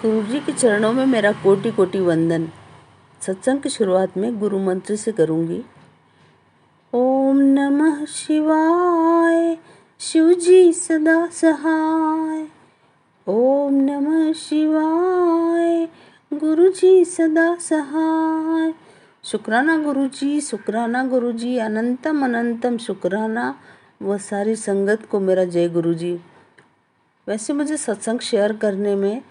गुरु जी के चरणों में मेरा कोटि कोटि वंदन। सत्संग की शुरुआत में गुरु मंत्र से करूँगी। ओम नमः शिवाय, शिव जी सदा सहाय। ओम नमः शिवाय, गुरु जी सदा सहाय। शुक्राना गुरु जी, अनंतम अनंतम शुक्राना व सारी संगत को मेरा जय गुरु जी। वैसे मुझे सत्संग शेयर करने में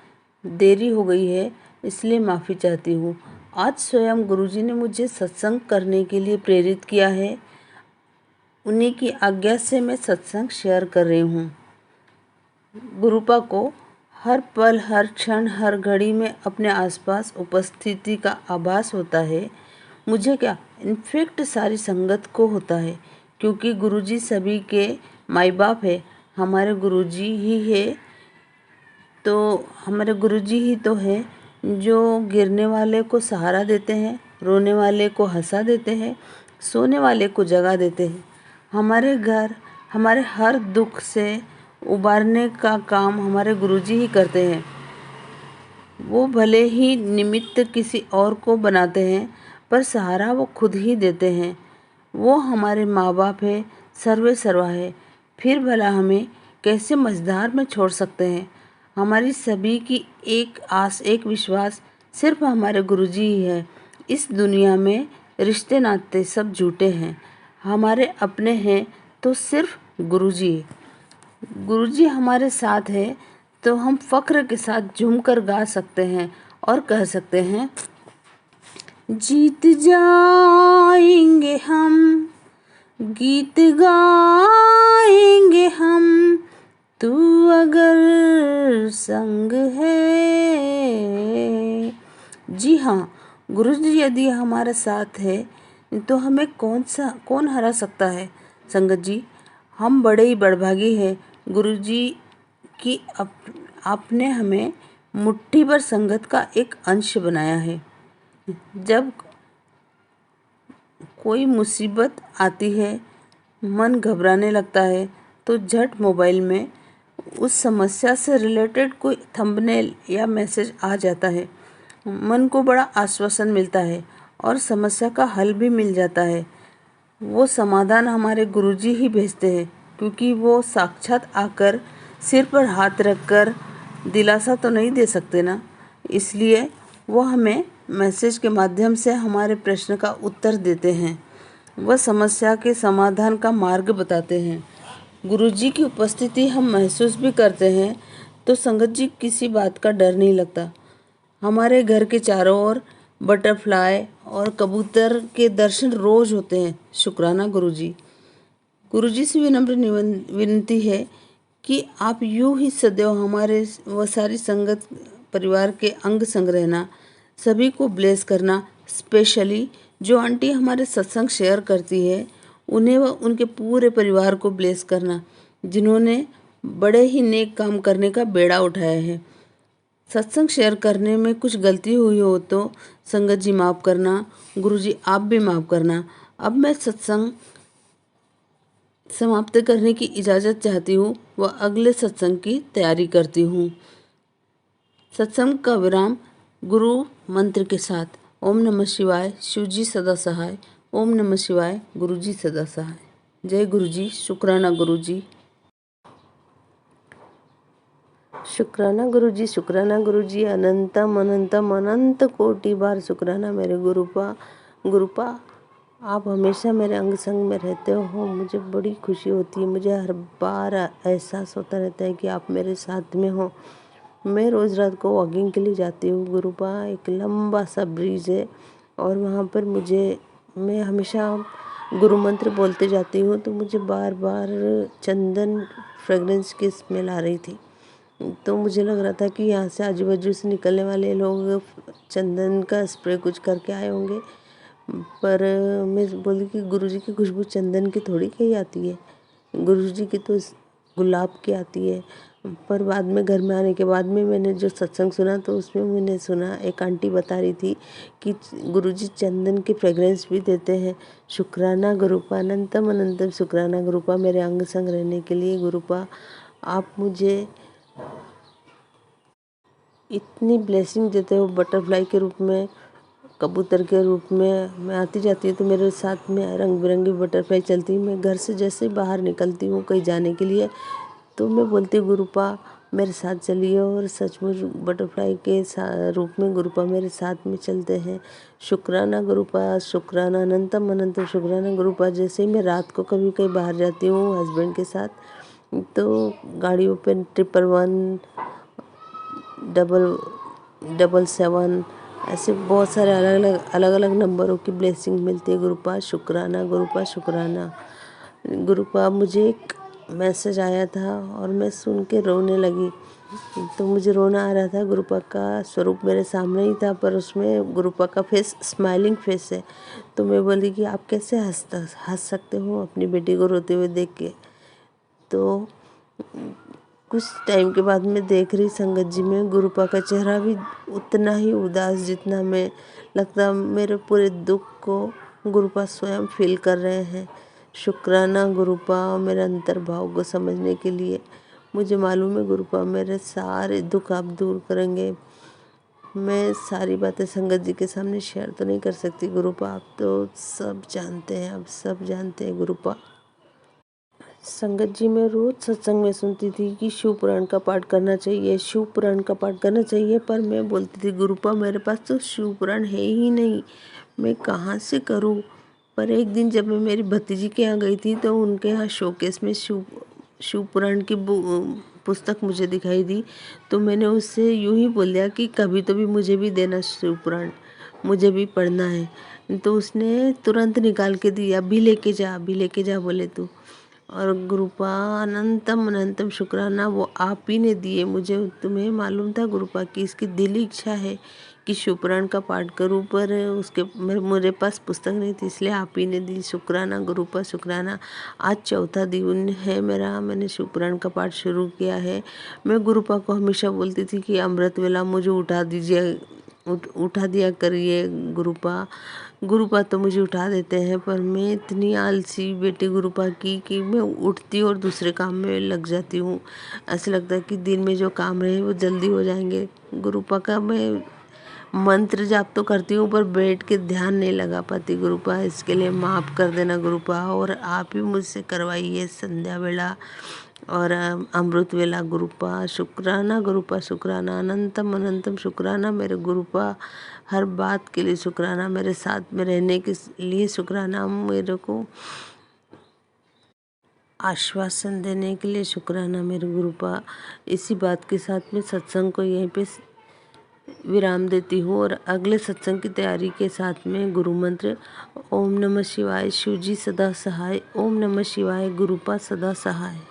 देरी हो गई है, इसलिए माफ़ी चाहती हूँ। आज स्वयं गुरुजी ने मुझे सत्संग करने के लिए प्रेरित किया है। उन्हीं की आज्ञा से मैं सत्संग शेयर कर रही हूँ। गुरुपा को हर पल, हर क्षण, हर घड़ी में अपने आसपास उपस्थिति का आभास होता है। मुझे क्या, इनफैक्ट सारी संगत को होता है, क्योंकि गुरुजी सभी के माई बाप है। हमारे गुरुजी ही तो है जो गिरने वाले को सहारा देते हैं, रोने वाले को हंसा देते हैं, सोने वाले को जगा देते हैं। हमारे घर, हमारे हर दुख से उबारने का काम हमारे गुरुजी ही करते हैं। वो भले ही निमित्त किसी और को बनाते हैं, पर सहारा वो खुद ही देते हैं। वो हमारे माँ बाप है, सर्वे सर्वा है। फिर भला हमें कैसे मझधार में छोड़ सकते हैं। हमारी सभी की एक आस, एक विश्वास सिर्फ हमारे गुरुजी ही है। इस दुनिया में रिश्ते नाते सब झूठे हैं, हमारे अपने हैं तो सिर्फ गुरुजी। गुरुजी हमारे साथ है तो हम फक्र के साथ झूमकर गा सकते हैं और कह सकते हैं, जीत जाएंगे हम, गीत गाएंगे हम, तू अगर संग है। जी हाँ, गुरुजी यदि हमारे साथ है तो हमें कौन हरा सकता है। संगत जी, हम बड़े ही बड़भागी हैं। गुरुजी की आपने हमें मुट्ठी भर संगत का एक अंश बनाया है। जब कोई मुसीबत आती है, मन घबराने लगता है, तो झट मोबाइल में उस समस्या से रिलेटेड कोई थंबनेल या मैसेज आ जाता है। मन को बड़ा आश्वासन मिलता है और समस्या का हल भी मिल जाता है। वो समाधान हमारे गुरुजी ही भेजते हैं, क्योंकि वो साक्षात आकर सिर पर हाथ रखकर दिलासा तो नहीं दे सकते ना। इसलिए वो हमें मैसेज के माध्यम से हमारे प्रश्न का उत्तर देते हैं। वह समस्या के समाधान का मार्ग बताते हैं। गुरुजी की उपस्थिति हम महसूस भी करते हैं तो संगत जी किसी बात का डर नहीं लगता। हमारे घर के चारों ओर बटरफ्लाई और कबूतर के दर्शन रोज होते हैं। शुक्राना गुरुजी। गुरुजी से विनम्र विनती है कि आप यूं ही सदैव हमारे व सारी संगत परिवार के अंग संग रहना, सभी को ब्लेस करना। स्पेशली जो आंटी हमारे सत्संग शेयर करती है, उन्हें व उनके पूरे परिवार को ब्लेस करना, जिन्होंने बड़े ही नेक काम करने का बेड़ा उठाया है। सत्संग शेयर करने में कुछ गलती हुई हो तो संगत जी माफ़ करना, गुरुजी आप भी माफ़ करना। अब मैं सत्संग समाप्त करने की इजाज़त चाहती हूँ व अगले सत्संग की तैयारी करती हूँ। सत्संग का विराम गुरु मंत्र के साथ। ओम नमः शिवाय, शिव जी सदा सहाय। ओम नमः शिवाय, गुरु जी सदा सहाय। जय गुरु जी। शुक्राना गुरु जी। शुक्राना गुरु जी, शुक्राना गुरु जी, अनंतम अनंतम अनंत कोटि बार शुक्राना मेरे गुरुपा। आप हमेशा मेरे अंग संग में रहते हो, मुझे बड़ी खुशी होती है। मुझे हर बार एहसास होता रहता है कि आप मेरे साथ में हो। मैं रोज़ रात को वॉकिंग के लिए जाती हूँ गुरुपा। एक लंबा सा ब्रिज है और वहाँ पर मैं हमेशा गुरु मंत्र बोलते जाती हूँ, तो मुझे बार बार चंदन फ्रेगरेंस की स्मेल आ रही थी। तो मुझे लग रहा था कि यहाँ से आजू बाजू से निकलने वाले लोग चंदन का स्प्रे कुछ करके आए होंगे, पर मैं बोली कि गुरुजी की खुशबू चंदन की थोड़ी कहीं आती है, गुरुजी की तो गुलाब की आती है। पर बाद में घर में आने के बाद में मैंने जो सत्संग सुना तो उसमें मैंने सुना, एक आंटी बता रही थी कि गुरुजी चंदन की फ्रेगरेंस भी देते हैं। शुक्राना गुरुपा, अनंतम अनंतम शुक्राना गुरुपा, मेरे अंग संग रहने के लिए गुरुपा। आप मुझे इतनी ब्लेसिंग देते हो बटरफ्लाई के रूप में, कबूतर के रूप में। मैं आती जाती हूँ तो मेरे साथ में रंग बिरंगी बटरफ्लाई चलती है। मैं घर से जैसे ही बाहर निकलती हूँ कहीं जाने के लिए तो मैं बोलती हूँ गुरुपा मेरे साथ चलिए, और सचमुच बटरफ्लाई के रूप में गुरुपा मेरे साथ में चलते हैं। शुक्राना गुरुपा, शुक्राना, अनंतम अनंतम शुक्राना गुरुपा। जैसे ही मैं रात को कभी कहीं बाहर जाती हूँ हस्बैंड के साथ, तो गाड़ियों पे 111, 777 ऐसे बहुत सारे अलग अलग नंबरों की ब्लेसिंग मिलती है। गुरुपा शुक्राना, गुरुपा शुक्राना। गुरुपा मुझे एक मैसेज आया था और मैं सुन के रोने लगी, तो मुझे रोना आ रहा था। गुरुपा का स्वरूप मेरे सामने ही था, पर उसमें गुरुपा का फेस स्माइलिंग फेस है। तो मैं बोली कि आप कैसे हंस सकते हो अपनी बेटी को रोते हुए देख के। तो कुछ टाइम के बाद मैं देख रही संगत जी में गुरुपा का चेहरा भी उतना ही उदास जितना मैं लगता मेरे पूरे दुख को गुरुपा स्वयं फील कर रहे हैं। शुक्राना गुरुपा, मेरे अंतर्भाव को समझने के लिए। मुझे मालूम है गुरुपा मेरे सारे दुख आप दूर करेंगे। मैं सारी बातें संगत जी के सामने शेयर तो नहीं कर सकती गुरुपा, आप तो सब जानते हैं, आप सब जानते हैं गुरुपा। संगत जी मैं रोज सत्संग में सुनती थी कि शिव पुराण का पाठ करना चाहिए, शिव पुराण का पाठ करना चाहिए, पर मैं बोलती थी गुरुपा मेरे पास तो शिव पुराण है ही नहीं, मैं कहाँ से करूँ। पर एक दिन जब मैं मेरी भतीजी के यहाँ गई थी तो उनके यहाँ शोकेस में शिव पुराण की पुस्तक मुझे दिखाई दी। तो मैंने उससे यूं ही बोल दिया कि कभी तो भी मुझे भी देना शिव पुराण, मुझे भी पढ़ना है। तो उसने तुरंत निकाल के दी, अभी लेके जा, अभी लेके जा बोले तू। और गुरुपा अनंतम अनंतम शुक्राना, वो आप ही ने दिए मुझे। तुम्हें मालूम था गुरुपा की इसकी दिली इच्छा है कि शिवपुराण का पाठ करूं, पर उसके मेरे पास पुस्तक नहीं थी, इसलिए आप ही ने दी। शुक्राना गुरुपा शुक्राना। आज चौथा दिन है मेरा, मैंने शिवपुराण का पाठ शुरू किया है। मैं गुरुपा को हमेशा बोलती थी कि अमृत वेला मुझे उठा दीजिए, उठा दिया करिए गुरुपा। गुरुपा तो मुझे उठा देते हैं, पर मैं इतनी आलसी बेटी गुरुपा की कि मैं उठती और दूसरे काम में लग जाती हूँ। ऐसा लगता है कि दिन में जो काम रहे वो जल्दी हो जाएंगे। गुरुपा का मैं मंत्र जाप तो करती हूँ पर बैठ के ध्यान नहीं लगा पाती गुरुपा, इसके लिए माफ़ कर देना गुरुपा। और आप ही मुझसे करवाइए संध्या वेला और अमृत वेला गुरुपा। शुक्राना गुरुपा शुक्राना, अनंतम अनंतम शुक्राना मेरे गुरुपा। हर बात के लिए शुक्राना, मेरे साथ में रहने के लिए शुक्राना, मेरे को आश्वासन देने के लिए शुक्राना मेरे गुरुपा। इसी बात के साथ में सत्संग को यहीं पे विराम देती हूँ और अगले सत्संग की तैयारी के साथ में गुरु मंत्र ओम नमः शिवाय, शिवजी सदा सहाय, ओम नमः शिवाय, गुरुपा सदा सहाय।